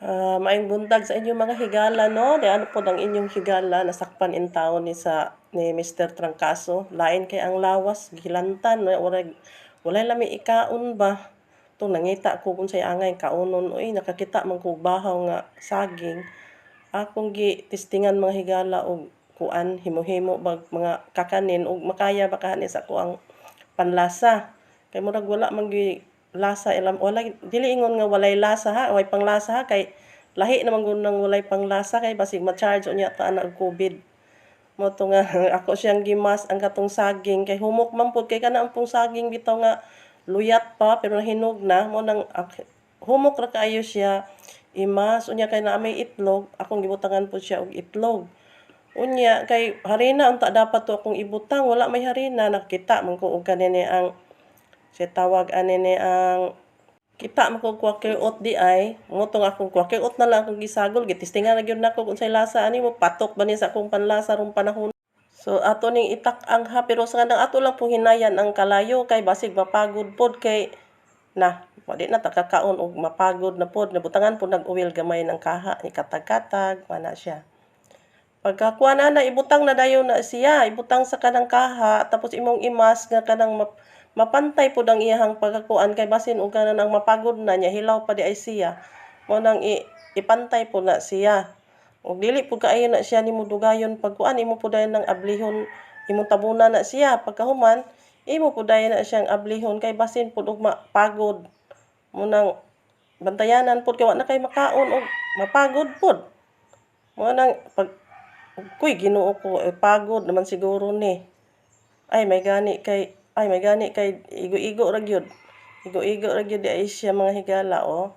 Maayong buntag sa inyong mga higala, no? Di ano po ang inyong higala, nasakpan in taon ni Mr. Trangkaso. Lain kay ang lawas, gilantan, walay lami ikaon ba? Itong nangita ko kung say angay kaunon, uy, nakakita man ko bahaw nga saging. Akong gi testingan mga higala og kuan, himo-himo bag mga kakanin og makaya ba kahanis ako ang panlasa. Kay murag wala man lasa ilam wala dili ingon nga walay lasa ha, way panglasa ha kay lahi naman gud nang walay panglasa kay basig ma-charge unya ta na og COVID. Mo to nga ako siyang gimas ang katong saging kay humok man pud kay kana ang pong saging bitaw nga luyat pa pero nahinog na mo nang humok ra kaayo siya imas unya kay naa may itlog akong gibutangan pud siya og itlog. Unya kay harina unta dapat to akong ibutang wala may harina nakita man ko og kanini ang siya tawag anini ang kita man ko kwakiot di ay ngotong akong kwakiot na lang akong gisagol gitistingan na gyud nako kung say lasa ani mo patok ba ni sa akong panlasa rong panahon. So ato ning itak-ang ha pero sa kanang ato lang pong hinayan ang kalayo kay basig mapagod pod kay na di na takakaon og mapagod na pod nabutangan pod nag-uwil gamay ng kaha ni katag-katag mana siya. Pagkakuha na ibutang na dayon na siya ibutang sa kanang kaha tapos imong imas nga kanang mapantay pod ang iyahang pagkakuan kay basin og kanan ang mapagod na niya hilaw pa di ay siya mo nang ipantay po na siya ug dili pud kaayo na siya nimo dugayon pagkuan imo pud dayon nang ablihon imong tabunan na siya pagkahuman imo pud dayon na siyang ablihon kay basin pud og mapagod mo nang bantayanan pud kay wa na kay makaon og mapagod pud mo nang pag kuy Ginoo ko pagod naman siguro ni ay may gani kay igo-igo ra gyud. Igo-igo ra gyud di ay siya mga higala o.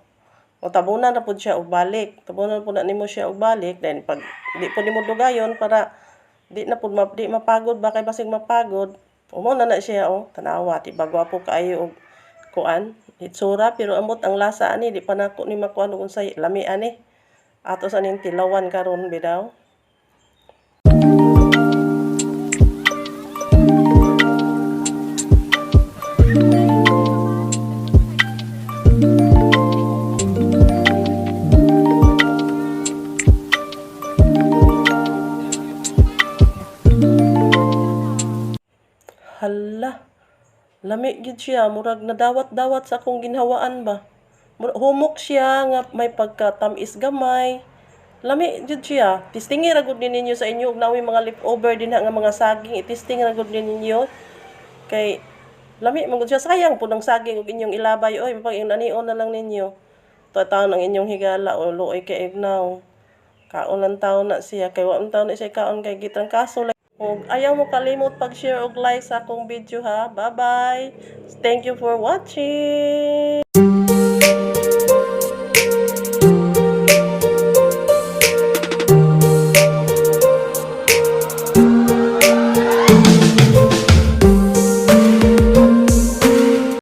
O tabunan ra pud siya og balik. Tabunan pud na nimo siya og balik then pag di pud nimo dugayon para di na pud di mapagod ba kay basig mapagod. Umo na siya o. Tanawa ti bagwapo kaayo og kuan itsura pero amot ang lasa ani di pa nako ni makuan og unsay lami ani. Ato sa ning tilawan karon bidaw. Hala, lami gid siya, murag nadawat-dawat sa akong ginhawaan ba. Humok siya nga may pagkatamis gamay. Lami gid siya. Tistingi ra gud ninyo sa inyo ug naoy mga leftover din nga mga saging, itisting ra gud ninyo. Kay lami man gud siya sayang pud ang saging ug inyong ilabay oy pag inanion na lang ninyo. Taon ang inyong higala o luoy kay ignaw. Kaon lang taon na siya kay wa man taon na siya kaon kay gitrangkaso. Og ayaw mo kalimot pag-share og like sa akong video ha. Bye-bye. Thank you for watching.